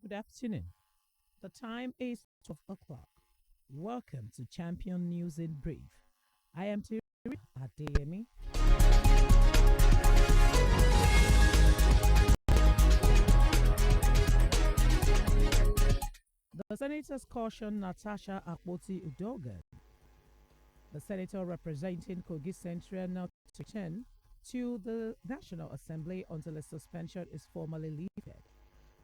Good afternoon. The time is 12 o'clock. Welcome to Champion News in Brief. I am THERESA Adeyemi. The senators caution Natasha Akpoti Udogan. The senator representing Kogi Central not to return to the National Assembly until a suspension is formally lifted.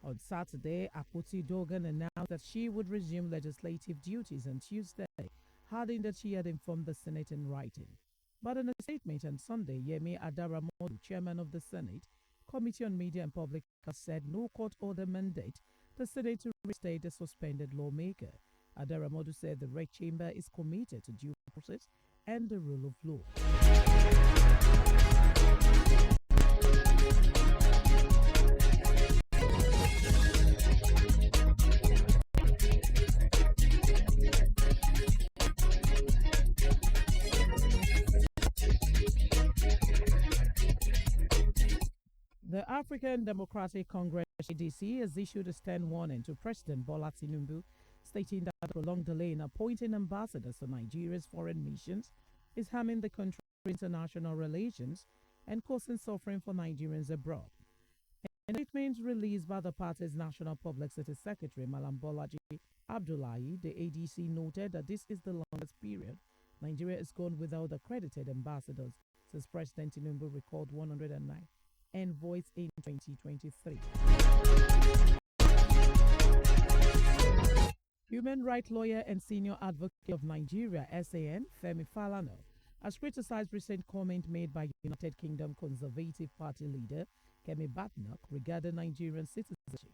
On Saturday, Akpoti Dogan announced that she would resume legislative duties on Tuesday, adding that she had informed the Senate in writing. But in a statement on Sunday, Yemi Adaramodu, chairman of the Senate Committee on Media and Public Affairs, said no court order mandate the Senate to reinstate the suspended lawmaker. Adaramodu said the Red Chamber is committed to due process and the rule of law. The African Democratic Congress ADC has issued a stern warning to President Bola Tinubu, stating that the prolonged delay in appointing ambassadors to Nigeria's foreign missions is harming the country's international relations and causing suffering for Nigerians abroad. In a statement released by the party's National Public Security Secretary, Malam Bolaji Abdullahi, the ADC noted that this is the longest period Nigeria has gone without accredited ambassadors since President Tinubu recalled 109 envoys in 2023. Human rights lawyer and senior advocate of Nigeria, SAN, Femi Falana, has criticized recent comment made by United Kingdom Conservative Party leader Kemi Badnoch regarding Nigerian citizenship,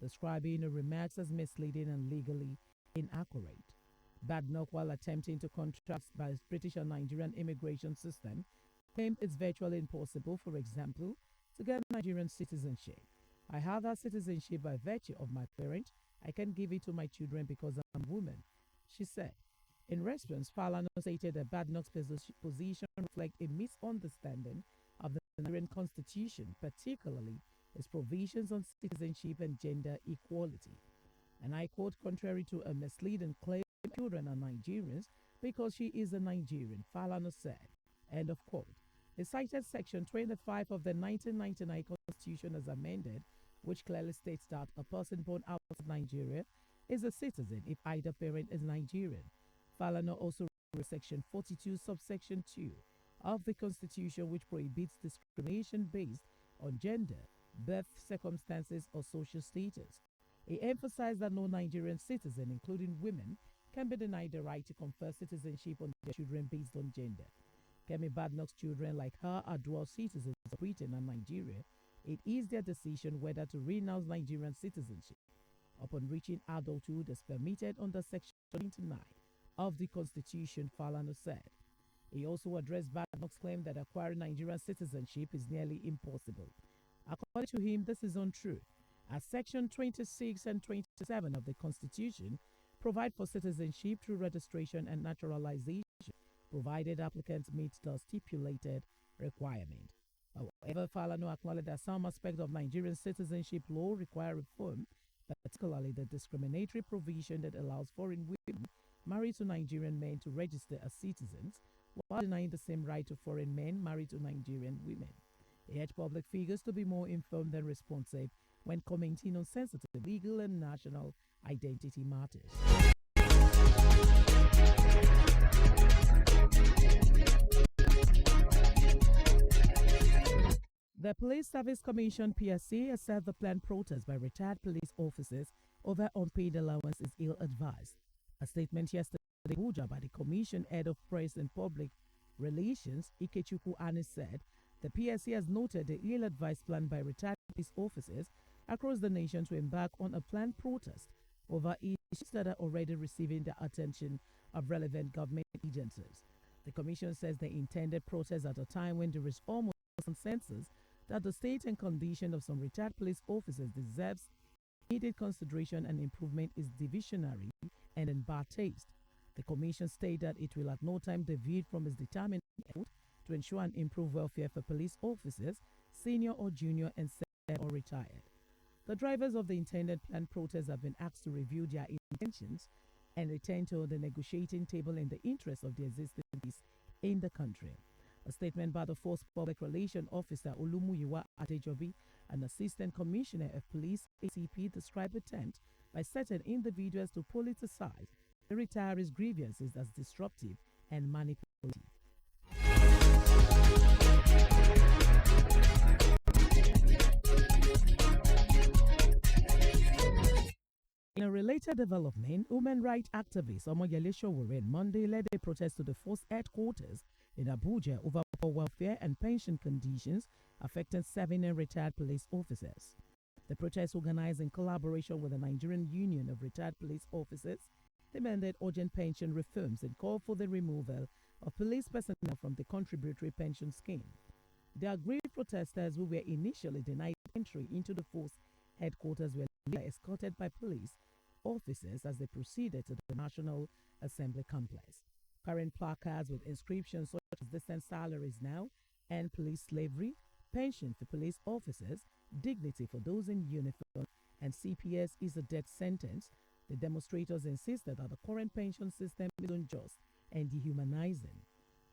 describing the remarks as misleading and legally inaccurate. Badnoch, while attempting to contrast by the British and Nigerian immigration system, claimed it's virtually impossible, for example, to get Nigerian citizenship. I have that citizenship by virtue of my parent. I can give it to my children because I'm a woman, she said. In response, Falana stated that Badnoch's position reflects a misunderstanding of the Nigerian constitution, particularly its provisions on citizenship and gender equality. And I quote, contrary to a misleading claim, children are Nigerians because she is a Nigerian, Falana said. End of quote. He cited Section 25 of the 1999 Constitution as amended, which clearly states that a person born outside Nigeria is a citizen if either parent is Nigerian. Falana also read Section 42, subsection 2 of the Constitution, which prohibits discrimination based on gender, birth circumstances, or social status. He emphasized that no Nigerian citizen, including women, can be denied the right to confer citizenship on their children based on gender. Kemi Badnoch's children, like her, are dual citizens of Britain and Nigeria. It is their decision whether to renounce Nigerian citizenship upon reaching adulthood as permitted under Section 29 of the Constitution, Falana said. He also addressed Badnoch's claim that acquiring Nigerian citizenship is nearly impossible. According to him, this is untrue, as Section 26 and 27 of the Constitution provide for citizenship through registration and naturalization, provided applicants meet the stipulated requirement. However, Falana acknowledged that some aspects of Nigerian citizenship law require reform, particularly the discriminatory provision that allows foreign women married to Nigerian men to register as citizens, while denying the same right to foreign men married to Nigerian women. He urged public figures to be more informed and responsive when commenting on sensitive legal and national identity matters. The Police Service Commission (PSC) has said the planned protest by retired police officers over unpaid allowance is ill-advised. A statement yesterday in Abuja by the Commission Head of Press and Public Relations, Ikechukwu Ani, said the PSC has noted the ill-advised plan by retired police officers across the nation to embark on a planned protest over issues that are already receiving the attention of relevant government agencies. The Commission says the intended protest at a time when there is almost consensus that the state and condition of some retired police officers deserves immediate consideration and improvement is divisionary and in bad taste. The Commission stated that it will at no time deviate from its determined effort to ensure and improve welfare for police officers, senior or junior, and senior or retired. The drivers of the intended planned protest have been asked to review their intentions and return to the negotiating table in the interest of the existing peace in the country. A statement by the Force Public Relations Officer Olumuyiwa Adejobi, an Assistant Commissioner of Police ACP, described the attempt by certain individuals to politicize the retirees' grievances as disruptive and manipulative. In a related development, human rights activist Omoyele Sowore Monday led a protest to the force headquarters in Abuja over poor welfare and pension conditions affecting 7 retired police officers. The protest, organized in collaboration with the Nigerian Union of Retired Police Officers, demanded urgent pension reforms and called for the removal of police personnel from the contributory pension scheme. The aggrieved protesters, who were initially denied entry into the force headquarters, were later escorted by police officers as they proceeded to the National Assembly complex. Carrying placards with inscriptions such as "Decent salaries now" and "Police slavery," "Pension for police officers," "Dignity for those in uniform," and "CPS is a death sentence," the demonstrators insisted that the current pension system is unjust and dehumanizing.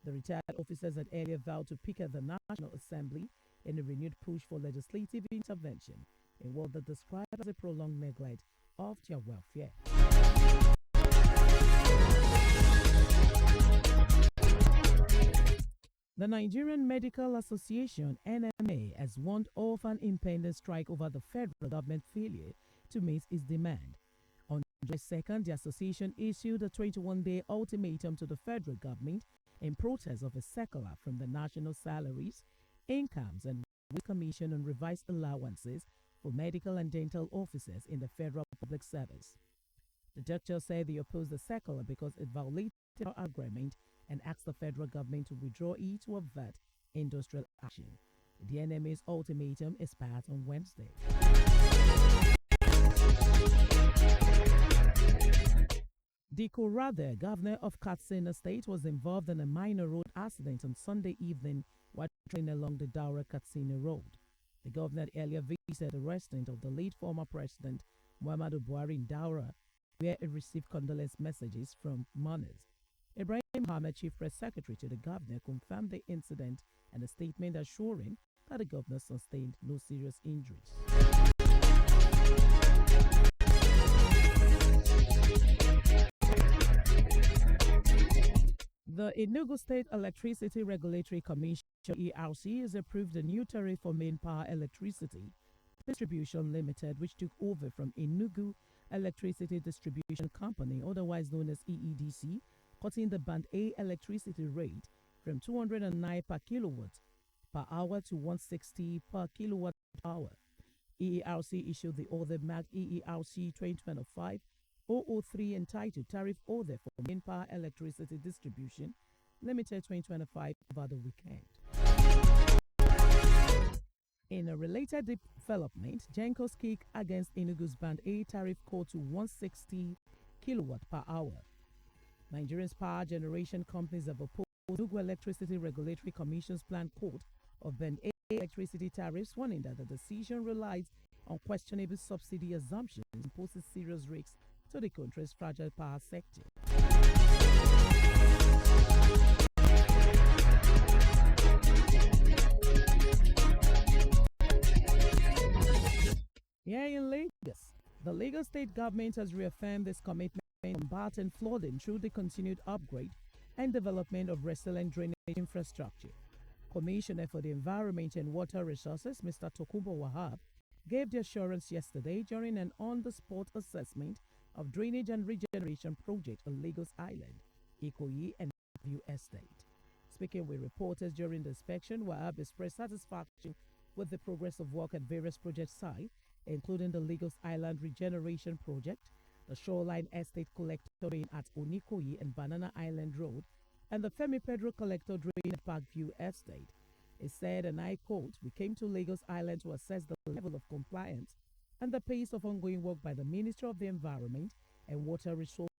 The retired officers had earlier vowed to picket the National Assembly in a renewed push for legislative intervention in what they described as a prolonged neglect of their welfare. The Nigerian Medical Association (NMA) has warned of an impending strike over the federal government failure to meet its demand. On July 2nd, the association issued a 21-day ultimatum to the federal government in protest of a circular from the National Salaries, Incomes and Wages Commission on revised allowances for medical and dental officers in the federal public service. The doctor said they opposed the circular because it violated our agreement and asked the federal government to withdraw it to avert industrial action. The NMA's ultimatum expired on Wednesday. Diko Rather, governor of Katsina State, was involved in a minor road accident on Sunday evening while traveling along the Daura-Katsina Road. The governor earlier visited the residence of the late former president Muhammadu Buhari in Daura, where he received condolence messages from mourners. Ibrahim Mohammed, chief press secretary to the governor, confirmed the incident and a statement assuring that the governor sustained no serious injuries. The Enugu State Electricity Regulatory Commission (ERC) has approved a new tariff for main power electricity distribution limited, which took over from Enugu Electricity Distribution Company, otherwise known as EEDC, cutting the Band A electricity rate from 209 per kilowatt per hour to 160 per kilowatt hour. EERC issued the order marked EERC 2025-003 entitled Tariff Order for Main Power Electricity Distribution Limited 2025 over the weekend. In a related development, Genco's kick against Enugu's Band A tariff cut to 160 kilowatt per hour. Nigeria's power generation companies have opposed Enugu Electricity Regulatory Commission's planned cut of Band A electricity tariffs, warning that the decision relies on questionable subsidy assumptions and poses serious risks to the country's fragile power sector. Here in Lagos, the Lagos state government has reaffirmed its commitment to combating flooding through the continued upgrade and development of resilient drainage infrastructure. Commissioner for the Environment and Water Resources, Mr. Tokumbo Wahab, gave the assurance yesterday during an on-the-spot assessment of drainage and regeneration project on Lagos Island, Ikoyi and View Estate. Speaking with reporters during the inspection, Wahab expressed satisfaction with the progress of work at various project sites, including the Lagos Island Regeneration Project, the Shoreline Estate Collector Drain at Onikoyi and Banana Island Road, and the Femi Pedro Collector Drain at Parkview Estate. He said, and I quote, "We came to Lagos Island to assess the level of compliance and the pace of ongoing work by the Ministry of the Environment and Water Resources,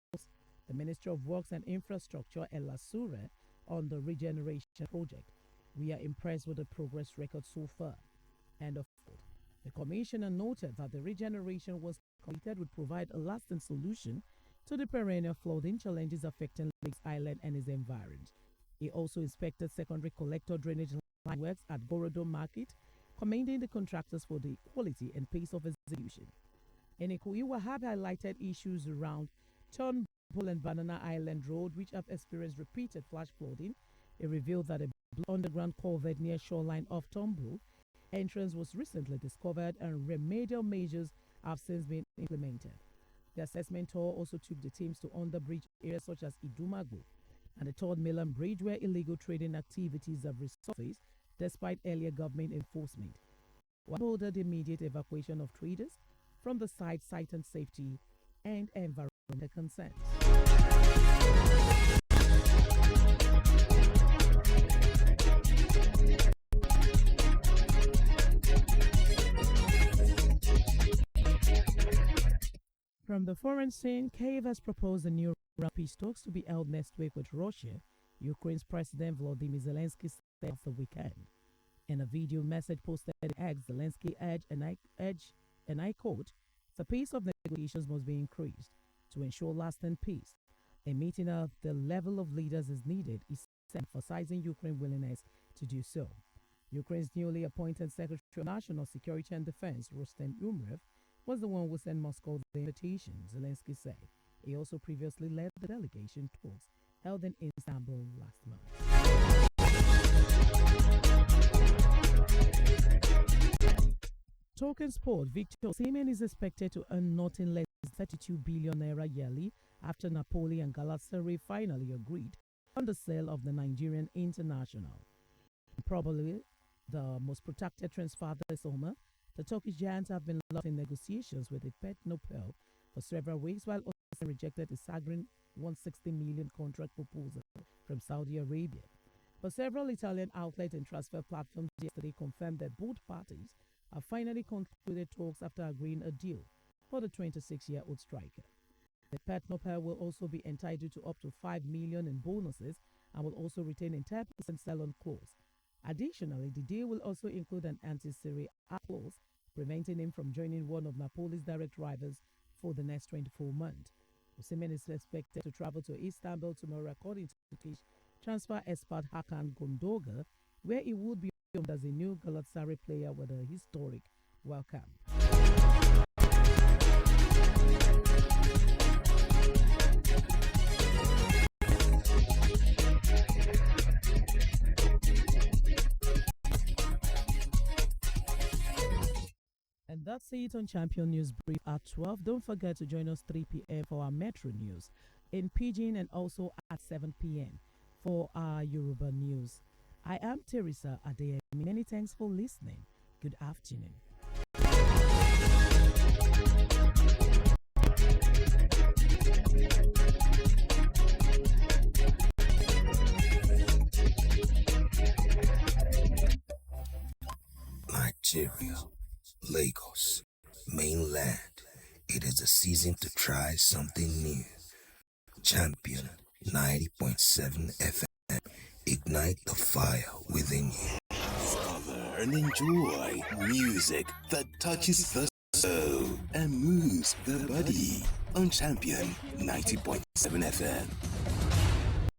the Ministry of Works and Infrastructure, and Lasura on the regeneration project. We are impressed with the progress record so far." End of quote. The commissioner noted that the regeneration once completed would provide a lasting solution to the perennial flooding challenges affecting Lakes Island and its environs. He also inspected secondary collector drainage line works at Gorodo Market, commending the contractors for the quality and pace of execution. Enekuiwa had highlighted issues around Turnbull and Banana Island Road, which have experienced repeated flash flooding. He revealed that a underground culvert near shoreline of Turnbull entrance was recently discovered and remedial measures have since been implemented. The assessment tour also took the teams to underbridge areas such as Idumago and the Third Milan Bridge, where illegal trading activities have resurfaced despite earlier government enforcement. One ordered immediate evacuation of traders from the site, citing safety and environmental concerns. From the foreign scene, Kyiv has proposed a new round of peace talks to be held next week with Russia, Ukraine's President Volodymyr Zelensky said the weekend. In a video message posted on X, Zelensky urged, and I quote, the pace of negotiations must be increased to ensure lasting peace. A meeting at the level of leaders is needed, he said, emphasizing Ukraine's willingness to do so. Ukraine's newly appointed Secretary of National Security and Defense, Rustem Umerov, was the one who sent Moscow the invitation, Zelensky said. He also previously led the delegation talks held in Istanbul last month. Talking sport, Victor Osimhen is expected to earn nothing less than 32 billion naira yearly after Napoli and Galatasaray finally agreed on the sale of the Nigerian international. Probably the most protracted transfer this summer, the Turkish giants have been locked in negotiations with the Pet Nopel for several weeks, while Osimhen rejected a staggering 160 million contract proposal from Saudi Arabia. But several Italian outlets and transfer platforms yesterday confirmed that both parties have finally concluded talks after agreeing a deal for the 26-year-old striker. The Pet Nopel will also be entitled to up to 5 million in bonuses and will also retain a 10% sell-on clause. Additionally, the deal will also include an anti-Serie A clause, preventing him from joining one of Napoli's direct rivals for the next 24 months. Osimhen is expected to travel to Istanbul tomorrow, according to Turkish transfer expert Hakan Gündoğan, where he will be welcomed as a new Galatasaray player with a historic welcome. And that's it on Champion News Brief at 12. Don't forget to join us 3 p.m. for our Metro News in Pidgin, and also at 7 p.m. for our Yoruba News. I am THERESA Adeyemi. Many thanks for listening. Good afternoon. Nigeria, Lagos, mainland. It is the season to try something new. Champion 90.7 FM. Ignite the fire within you. Discover and enjoy music that touches the soul and moves the body on Champion 90.7 FM.